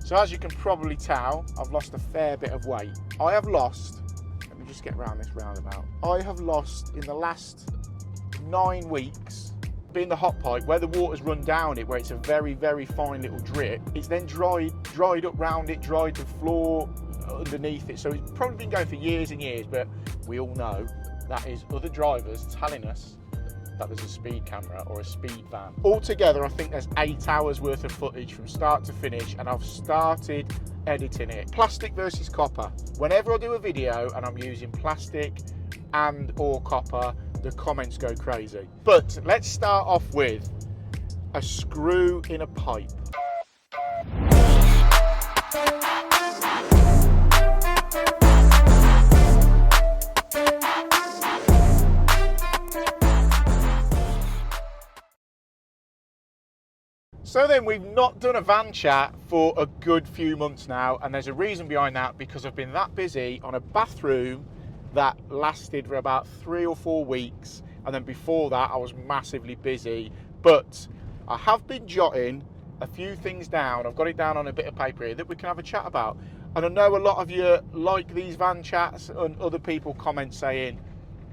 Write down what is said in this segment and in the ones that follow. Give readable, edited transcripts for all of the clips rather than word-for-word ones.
So as you can probably tell, I've lost a fair bit of weight. I have lost, let me just get around this roundabout. I have lost in the last 9 weeks, being the hot pipe, where the water's run down it, where it's a very, very fine little drip, it's then dried up round it, dried the floor underneath it. So it's probably been going for years and years, but we all know that is other drivers telling us that there's a speed camera or a speed van. Altogether, I think there's 8 hours worth of footage from start to finish, and I've started editing it. Plastic versus copper. Whenever I do a video and I'm using plastic and or copper, the comments go crazy. But let's start off with a screw in a pipe. So then, we've not done a van chat for a good few months now, and there's a reason behind that, because I've been that busy on a bathroom that lasted for about 3 or 4 weeks, and then before that I was massively busy. But I have been jotting a few things down. I've got it down on a bit of paper here that we can have a chat about, and I know a lot of you like these van chats, and other people comment saying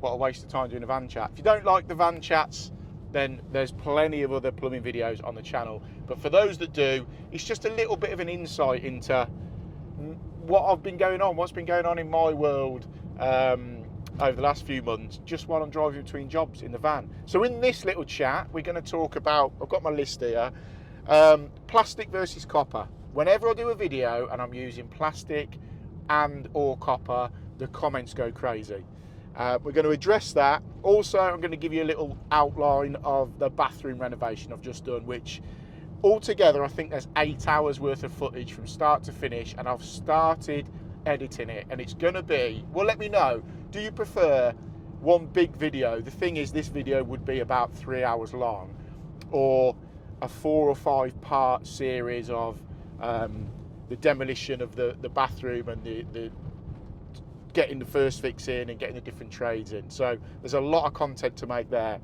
what a waste of time doing a van chat. If you don't like the van chats, then there's plenty of other plumbing videos on the channel. But for those that do, it's just a little bit of an insight into what I've been going on, what's been going on in my world over the last few months, just while I'm driving between jobs in the van. So in this little chat, we're going to talk about, I've got my list here, plastic versus copper. Whenever I do a video and I'm using plastic and or copper, the comments go crazy. We're going to address that. Also, I'm going to give you a little outline of the bathroom renovation I've just done, which altogether I think there's 8 hours worth of footage from start to finish, and I've started editing it, and it's going to be, well, let me know, do you prefer one big video? The thing is, this video would be about 3 hours long, or a 4 or 5 part series of the demolition of the bathroom and the getting the first fix in and getting the different trades in. So there's a lot of content to make there.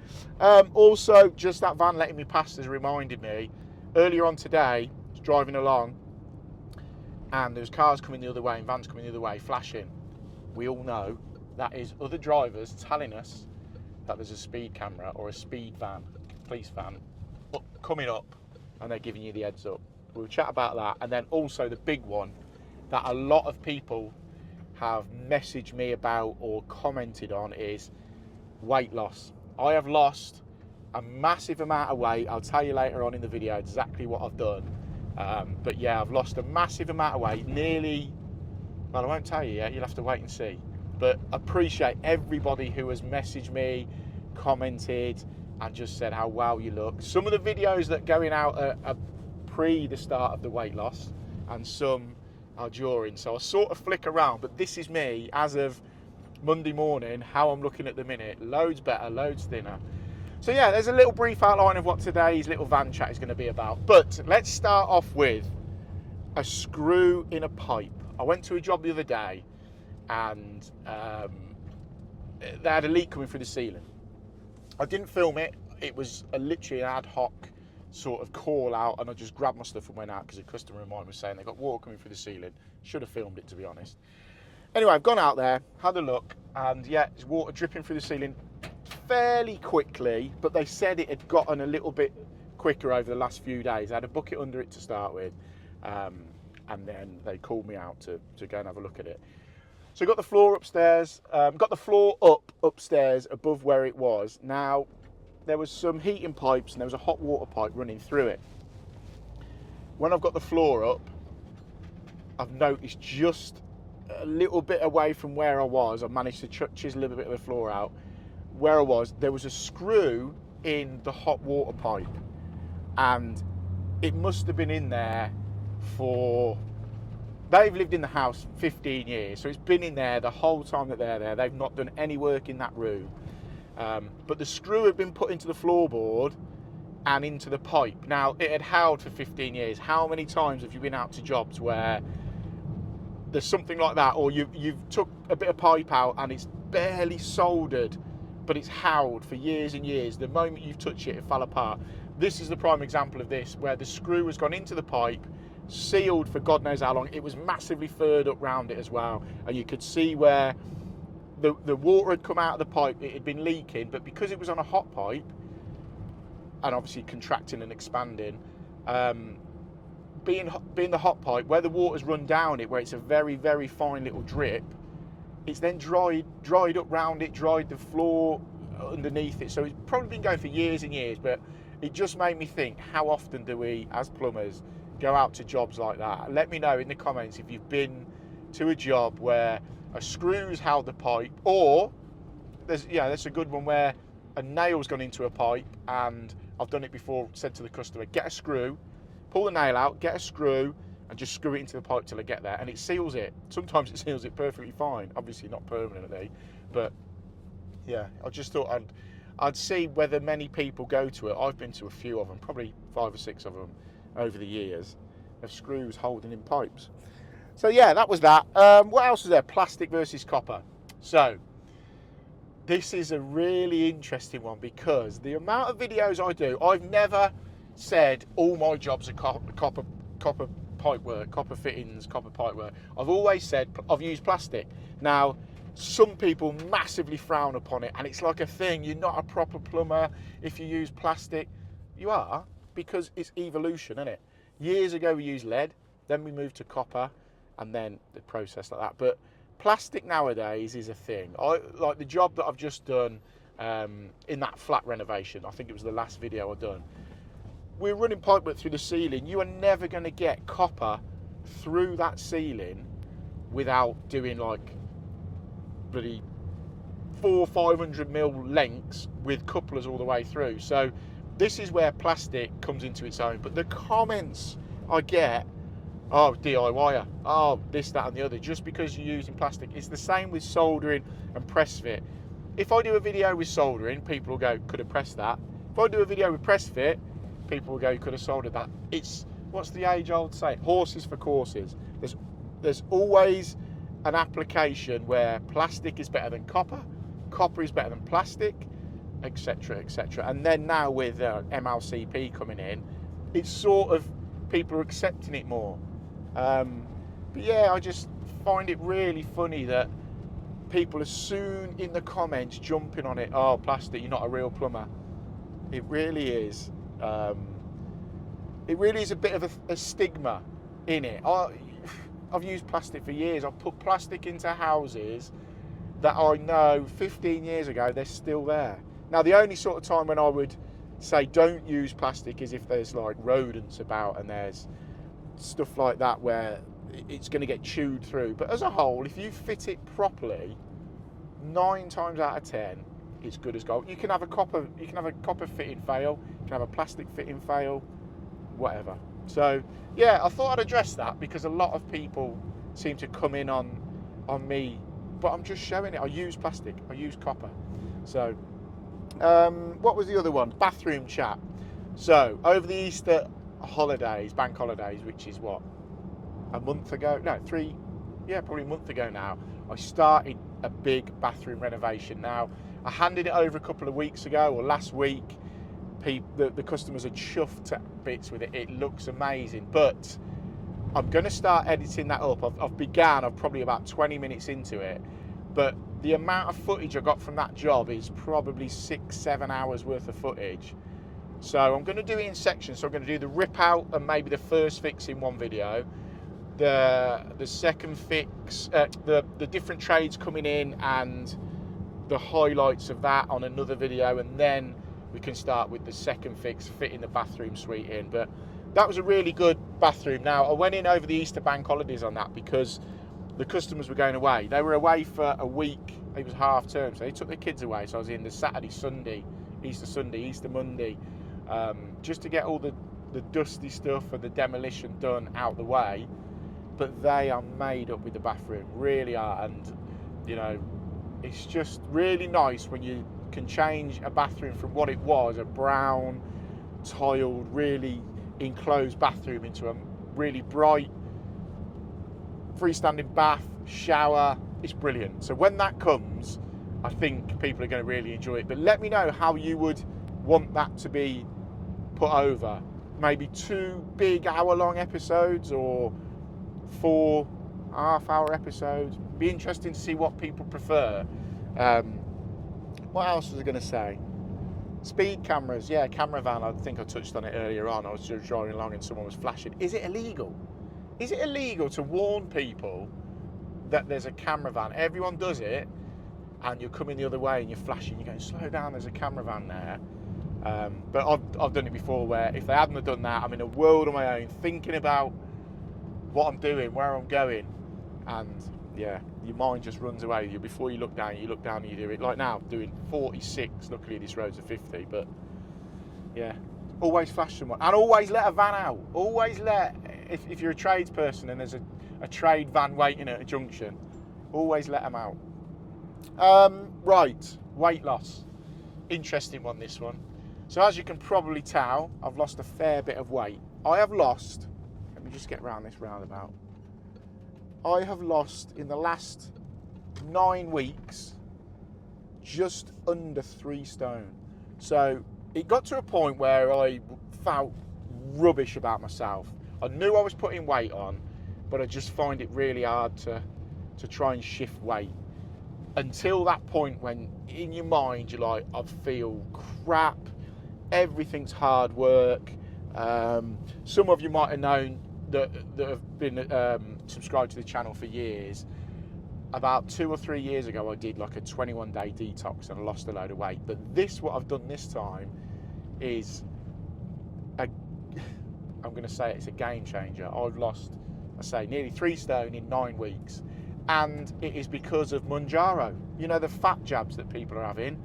Also, just that van letting me past has reminded me, earlier on today, I was driving along and there's cars coming the other way and vans coming the other way, flashing. We all know that is other drivers telling us that there's a speed camera or a speed van, police van, coming up, and they're giving you the heads up. We'll chat about that. And then also the big one that a lot of people have messaged me about or commented on is weight loss. I have lost a massive amount of weight. I'll tell you later on in the video exactly what I've done. But yeah, I've lost a massive amount of weight, nearly, well, I won't tell you yet, you'll have to wait and see. But appreciate everybody who has messaged me, commented, and just said how wow you look. Some of the videos that are going out are pre the start of the weight loss, and some are during. So I sort of flick around, but this is me as of Monday morning, how I'm looking at the minute. Loads better, loads thinner. So yeah, there's a little brief outline of what today's little van chat is going to be about. But let's start off with a screw in a pipe. I went to a job the other day, and they had a leak coming through the ceiling. I didn't film it. It was literally an ad hoc sort of call out, and I just grabbed my stuff and went out because a customer of mine was saying they got water coming through the ceiling. Should have filmed it, to be honest. Anyway, I've gone out there, had a look, and yeah, there's water dripping through the ceiling fairly quickly, but they said it had gotten a little bit quicker over the last few days. I had a bucket under it to start with, and then they called me out to go and have a look at it. So I got the floor upstairs, got the floor upstairs above where it was. Now, there was some heating pipes and there was a hot water pipe running through it. When I've got the floor up, I've noticed just a little bit away from where I was, I managed to chisel a little bit of the floor out. Where I was, there was a screw in the hot water pipe, and it must have been in there for, they've lived in the house 15 years, so it's been in there the whole time that they're there. They've not done any work in that room. But the screw had been put into the floorboard and into the pipe. Now, it had held for 15 years. How many times have you been out to jobs where there's something like that, or you've took a bit of pipe out and it's barely soldered, but it's held for years and years. The moment you've touched it, it fell apart. This is the prime example of this, where the screw has gone into the pipe sealed for God knows how long. It was massively furred up round it as well, and you could see where the water had come out of the pipe. It had been leaking, but because it was on a hot pipe and obviously contracting and expanding, being the hot pipe, where the water's run down it, where it's a very, very fine little drip, it's then dried up round it, dried the floor underneath it. So it's probably been going for years and years, but it just made me think, how often do we as plumbers go out to jobs like that? Let me know in the comments if you've been to a job where a screw's held the pipe, or that's a good one where a nail's gone into a pipe, and I've done it before, said to the customer, get a screw, pull the nail out, get a screw, and just screw it into the pipe till I get there, and it seals it. Sometimes it seals it perfectly fine, obviously not permanently, but yeah, I just thought I'd see whether many people go to it. I've been to a few of them, probably 5 or 6 of them over the years, of screws holding in pipes. So yeah, that was that. What else is there? Plastic versus copper. So this is a really interesting one, because the amount of videos I do, I've never said all my jobs are copper pipe work, copper fittings, copper pipe work. I've always said I've used plastic. Now, some people massively frown upon it, and it's like a thing. You're not a proper plumber if you use plastic. You are, because it's evolution, isn't it? Years ago we used lead, then we moved to copper, and then the process like that. But plastic nowadays is a thing. Like the job that I've just done in that flat renovation, I think it was the last video I've done. We're running pipework through the ceiling. You are never going to get copper through that ceiling without doing like bloody 400-500 mil lengths with couplers all the way through. So this is where plastic comes into its own. But the comments I get, oh, DIYer, oh, this, that and the other, just because you're using plastic. It's the same with soldering and press fit. If I do a video with soldering, people will go, could have pressed that. If I do a video with press fit, people will go, you could have soldered that. It's, what's the age-old saying? Horses for courses. There's always an application where plastic is better than copper is better than plastic, etc., etc. And then now with MLCP coming in, it's sort of, people are accepting it more. But yeah, I just find it really funny that people are soon in the comments jumping on it. Oh, plastic, you're not a real plumber. It really is. It really is a bit of a stigma in it. I've used plastic for years. I've put plastic into houses that I know 15 years ago, they're still there. Now, the only sort of time when I would say don't use plastic is if there's like rodents about and there's stuff like that where it's going to get chewed through. But as a whole, if you fit it properly, 9 times out of 10, it's good as gold. You can have a copper fitting fail, you can have a plastic fitting fail, whatever. So yeah, I thought I'd address that because a lot of people seem to come in on me, but I'm just showing it. I use plastic, I use copper. So what was the other one? Bathroom chat. So over the Easter holidays, bank holidays, which is what, a month ago? No, probably a month ago now, I started a big bathroom renovation. Now, I handed it over a couple of weeks ago, or last week. The customers are chuffed to bits with it. It looks amazing, but I'm going to start editing that up. I've probably about 20 minutes into it, but the amount of footage I got from that job is probably 6-7 hours worth of footage. So I'm going to do it in sections. So I'm going to do the rip out and maybe the first fix in one video, the second fix, the different trades coming in and the highlights of that on another video, and then we can start with the second fix, fitting the bathroom suite in. But that was a really good bathroom. Now, I went in over the Easter bank holidays on that because the customers were going away. They were away for a week. It was half term, so they took their kids away. So I was in the Saturday, Sunday, Easter Monday, just to get all the dusty stuff and the demolition done out the way. But they are made up with the bathroom, really are. And, you know, it's just really nice when you can change a bathroom from what it was, a brown, tiled, really enclosed bathroom, into a really bright, freestanding bath, shower. It's brilliant. So when that comes, I think people are going to really enjoy it. But let me know how you would want that to be put over. maybe 2 big hour-long episodes or 4 half-hour episodes. Be interesting to see what people prefer. What else was I going to say? Speed cameras, yeah, camera van. I think I touched on it earlier on. I was just driving along and someone was flashing. Is it illegal? Is it illegal to warn people that there's a camera van? Everyone does it, and you're coming the other way and you're flashing. You're going, slow down, there's a camera van there. But I've done it before where if they hadn't have done that, I'm in a world of my own, thinking about what I'm doing, where I'm going, and yeah, your mind just runs away. Before you look down and you do it. Like now, doing 46. Luckily, this road's a 50, but yeah, always flash someone, and always let a van out. Always let, if you're a tradesperson and there's a trade van waiting at a junction, always let them out. Right, weight loss. Interesting one, this one. So as you can probably tell, I've lost a fair bit of weight. I have lost, let me just get around this roundabout. I have lost in the last 9 weeks just under 3 stone. So it got to a point where I felt rubbish about myself. I knew I was putting weight on, but I just find it really hard to try and shift weight. Until that point when in your mind you're like, I feel crap, everything's hard work. Some of you might have known that have been subscribed to the channel for years. About 2 or 3 years ago I did like a 21-day detox and I lost a load of weight. But what I've done this time is I'm going to say it's a game changer. I've lost, I say, nearly 3 stone in 9 weeks. And it is because of Mounjaro. You know, the fat jabs that people are having.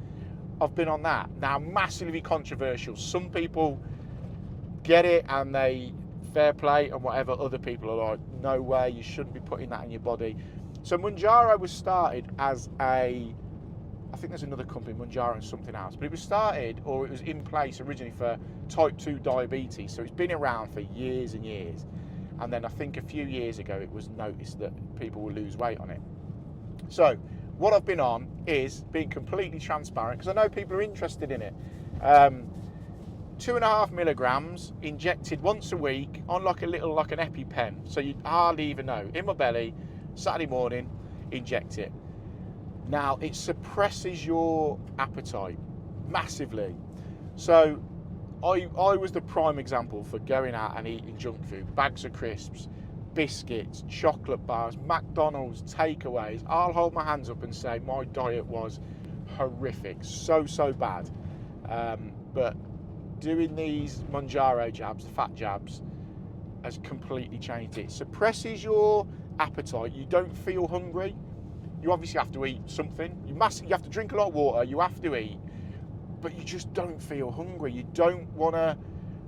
I've been on that. Now, massively controversial. Some people get it and they fair play and whatever. Other people are like, no way, you shouldn't be putting that in your body. So Mounjaro was started as I think there's another company, Mounjaro and something else, but it was started, or it was in place originally for type 2 diabetes. So it's been around for years and years. And then I think a few years ago it was noticed that people will lose weight on it. So what I've been on is being completely transparent, because I know people are interested in it. 2.5 milligrams injected once a week on like an EpiPen. So you hardly even know. In my belly, Saturday morning, inject it. Now it suppresses your appetite massively. So I was the prime example for going out and eating junk food, bags of crisps, biscuits, chocolate bars, McDonald's, takeaways. I'll hold my hands up and say my diet was horrific, so bad. But doing these Mounjaro jabs, the fat jabs, has completely changed it. It suppresses your appetite. You don't feel hungry. You obviously have to eat something. You have to drink a lot of water. You have to eat. But you just don't feel hungry. You don't want to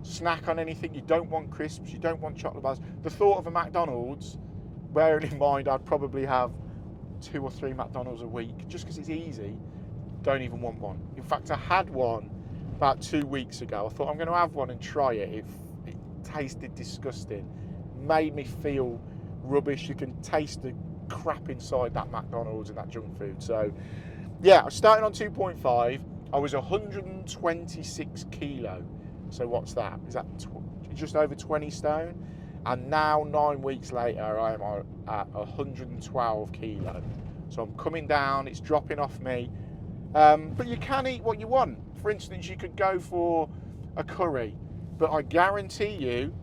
snack on anything. You don't want crisps. You don't want chocolate bars. The thought of a McDonald's, bearing in mind I'd probably have 2 or 3 McDonald's a week just because it's easy, don't even want one. In fact, I had one about 2 weeks ago. I thought I'm going to have one and try it. It tasted disgusting. Made me feel rubbish. You can taste the crap inside that McDonald's and that junk food. So yeah, I started on 2.5. I was 126 kilo. So what's that? Is that just over 20 stone? And now 9 weeks later, I am at 112 kilo. So I'm coming down, it's dropping off me. But you can eat what you want. For instance, you could go for a curry, but I guarantee you,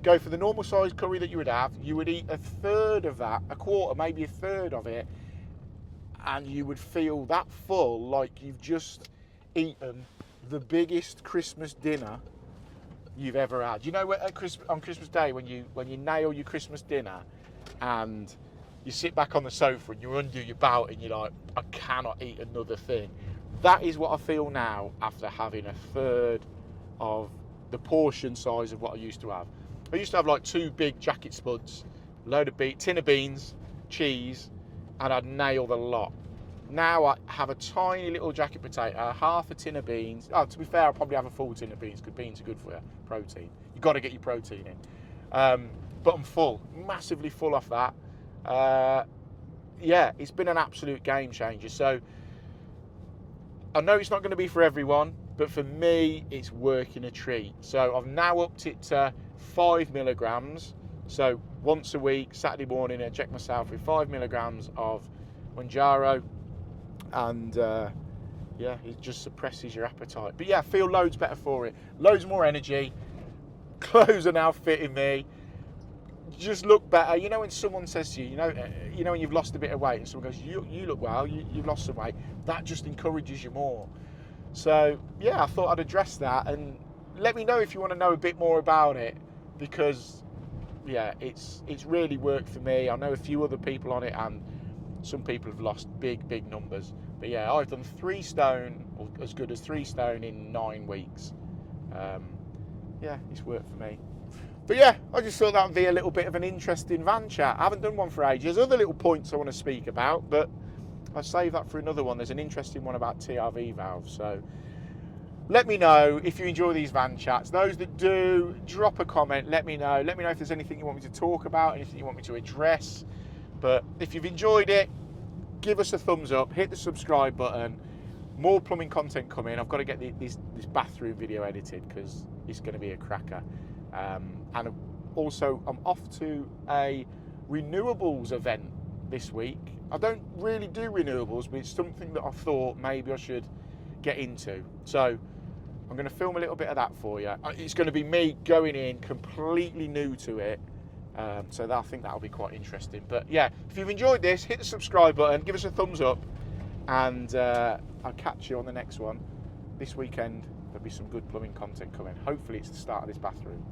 go for the normal size curry that you would eat a third of that, a quarter, maybe a third of it, and you would feel that full, like you've just eaten the biggest Christmas dinner you've ever had. You know, on Christmas Day when you nail your Christmas dinner and you sit back on the sofa and you undo your belt and you're like, I cannot eat another thing. That is what I feel now after having a third of the portion size of what I used to have. I used to have like 2 big jacket spuds, tin of beans, cheese, and I'd nail the lot. Now I have a tiny little jacket potato, half a tin of beans. Oh, to be fair, I'll probably have a full tin of beans because beans are good for you, protein. You've got to get your protein in. But I'm full, massively full off that. Yeah, it's been an absolute game changer. So I know it's not going to be for everyone, but for me, it's working a treat. So I've now upped it to 5 milligrams. So once a week, Saturday morning, I inject myself with 5 milligrams of Manjaro, and yeah, it just suppresses your appetite. But yeah, I feel loads better for it. Loads more energy. Clothes are now fitting me. Just look better. You know when someone says to you, you know when you've lost a bit of weight, and someone goes, you look well, you've lost some weight. That just encourages you more. So yeah, I thought I'd address that, and let me know if you want to know a bit more about it, because yeah, it's really worked for me. I know a few other people on it, and some people have lost big numbers. But yeah, I've done 3 stone, or as good as 3 stone in 9 weeks. Yeah, it's worked for me. But yeah, I just thought that would be a little bit of an interesting van chat. I haven't done one for ages. Other little points I want to speak about, but I'll save that for another one. There's an interesting one about TRV valves. So let me know if you enjoy these van chats. Those that do, drop a comment. Let me know. Let me know if there's anything you want me to talk about, anything you want me to address. But if you've enjoyed it, give us a thumbs up. Hit the subscribe button. More plumbing content coming. I've got to get this bathroom video edited because it's going to be a cracker. And also, I'm off to a renewables event this week. I don't really do renewables, but it's something that I thought maybe I should get into. So I'm going to film a little bit of that for you. It's going to be me going in completely new to it. So I think that'll be quite interesting. But yeah, if you've enjoyed this, hit the subscribe button, give us a thumbs up, and I'll catch you on the next one. This weekend, there'll be some good plumbing content coming. Hopefully it's the start of this bathroom.